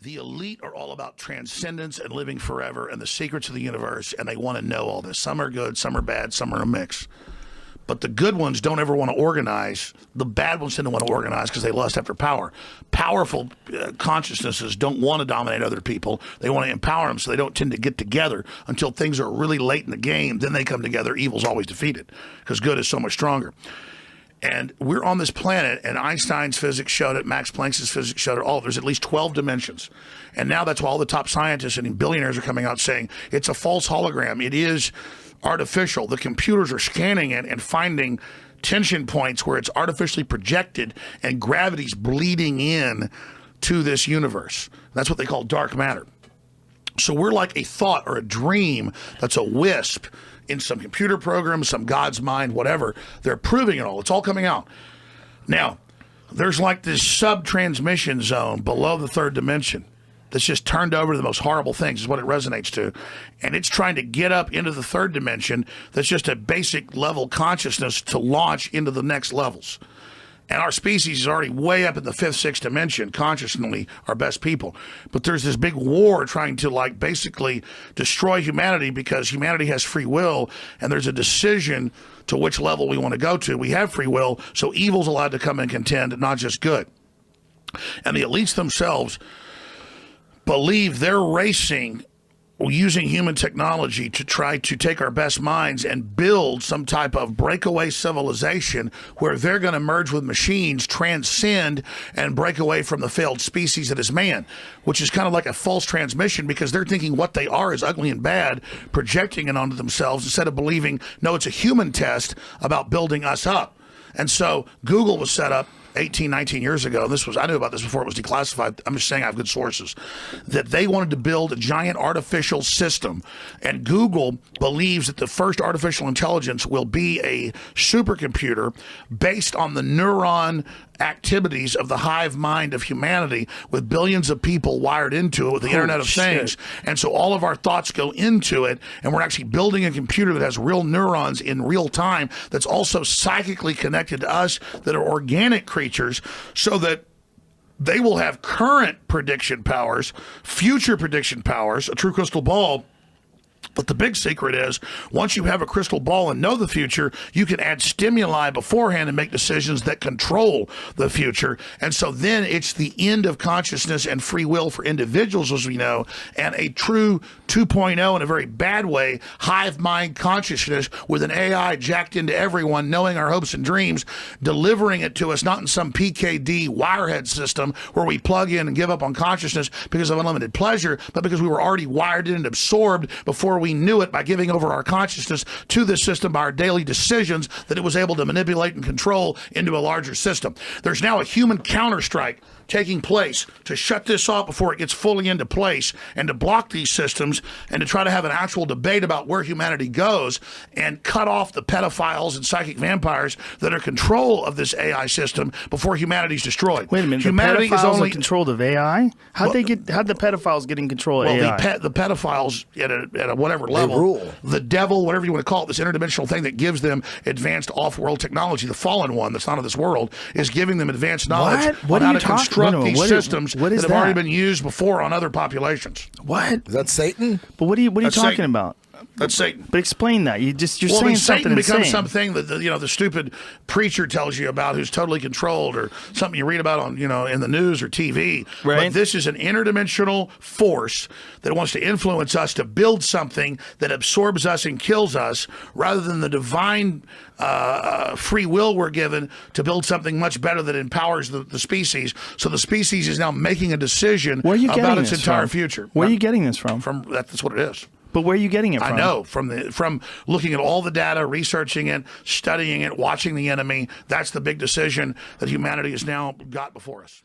The elite are all about transcendence and living forever and the secrets of the universe, and they want to know all this. Some are good, some are bad, some are a mix. But the good ones don't ever want to organize. The bad ones tend to want to organize because they lust after power. Powerful consciousnesses don't want to dominate other people. They want to empower them, so they don't tend to get together until things are really late in the game. Then they come together. Evil's always defeated because good is so much stronger. And we're on this planet, and Einstein's physics showed it, Max Planck's physics showed it, there's at least 12 dimensions. And now that's why all the top scientists and billionaires are coming out saying it's a false hologram. It is artificial. The computers are scanning it and finding tension points where it's artificially projected and gravity's bleeding in to this universe. That's what they call dark matter. So we're like a thought or a dream that's a wisp in some computer program, some God's mind, whatever. They're proving it all. It's all coming out. Now, there's like this sub-transmission zone below the third dimension that's just turned over to the most horrible things is what it resonates to. And it's trying to get up into the third dimension that's just a basic level consciousness to launch into the next levels. And our species is already way up in the fifth, sixth dimension, consciously our best people. But there's this big war trying to like basically destroy humanity because humanity has free will and there's a decision to which level we want to go to. We have free will, so evil's allowed to come and contend, not just good. And the elites themselves believe they're racing using human technology to try to take our best minds and build some type of breakaway civilization where they're going to merge with machines, transcend, and break away from the failed species that is man, which is kind of like a false transmission because they're thinking what they are is ugly and bad, projecting it onto themselves instead of believing, no, it's a human test about building us up. And so Google was set up 18, 19 years ago, I knew about this before it was declassified, I'm just saying I have good sources, that they wanted to build a giant artificial system. And Google believes that the first artificial intelligence will be a supercomputer based on the neuron activities of the hive mind of humanity with billions of people wired into it with the Internet of Things. And so all of our thoughts go into it, and we're actually building a computer that has real neurons in real time that's also psychically connected to us that are organic creatures so that they will have current prediction powers, future prediction powers, a true crystal ball. But the big secret is, once you have a crystal ball and know the future, you can add stimuli beforehand and make decisions that control the future. And so then it's the end of consciousness and free will for individuals, as we know, and a true 2.0 in a very bad way, hive mind consciousness with an AI jacked into everyone, knowing our hopes and dreams, delivering it to us, not in some PKD wirehead system where we plug in and give up on consciousness because of unlimited pleasure, but because we were already wired in and absorbed before we knew it by giving over our consciousness to this system by our daily decisions that it was able to manipulate and control into a larger system. There's now a human counterstrike taking place to shut this off before it gets fully into place and to block these systems and to try to have an actual debate about where humanity goes and cut off the pedophiles and psychic vampires that are in control of this AI system before humanity's destroyed. Wait a minute, humanity the pedophiles is only in control of AI? How'd the pedophiles get in control of AI? The pedophiles at a whatever level, they rule. The devil, whatever you want to call it, this interdimensional thing that gives them advanced off-world technology, the fallen one that's not of this world, is giving them advanced knowledge on how to construct these systems that have already been used before on other populations. What? Is that Satan? But what are you talking about? That's Satan. But explain that. You're saying Satan something becomes insane. something that the stupid preacher tells you about who's totally controlled, or something you read about on in the news or TV. Right. But this is an interdimensional force that wants to influence us to build something that absorbs us and kills us, rather than the divine free will we're given to build something much better that empowers the species. So the species is now making a decision about its entire future. Where are you getting this from? That's what it is. But where are you getting it from? I know, from looking at all the data, researching it, studying it, watching the enemy. That's the big decision that humanity has now got before us.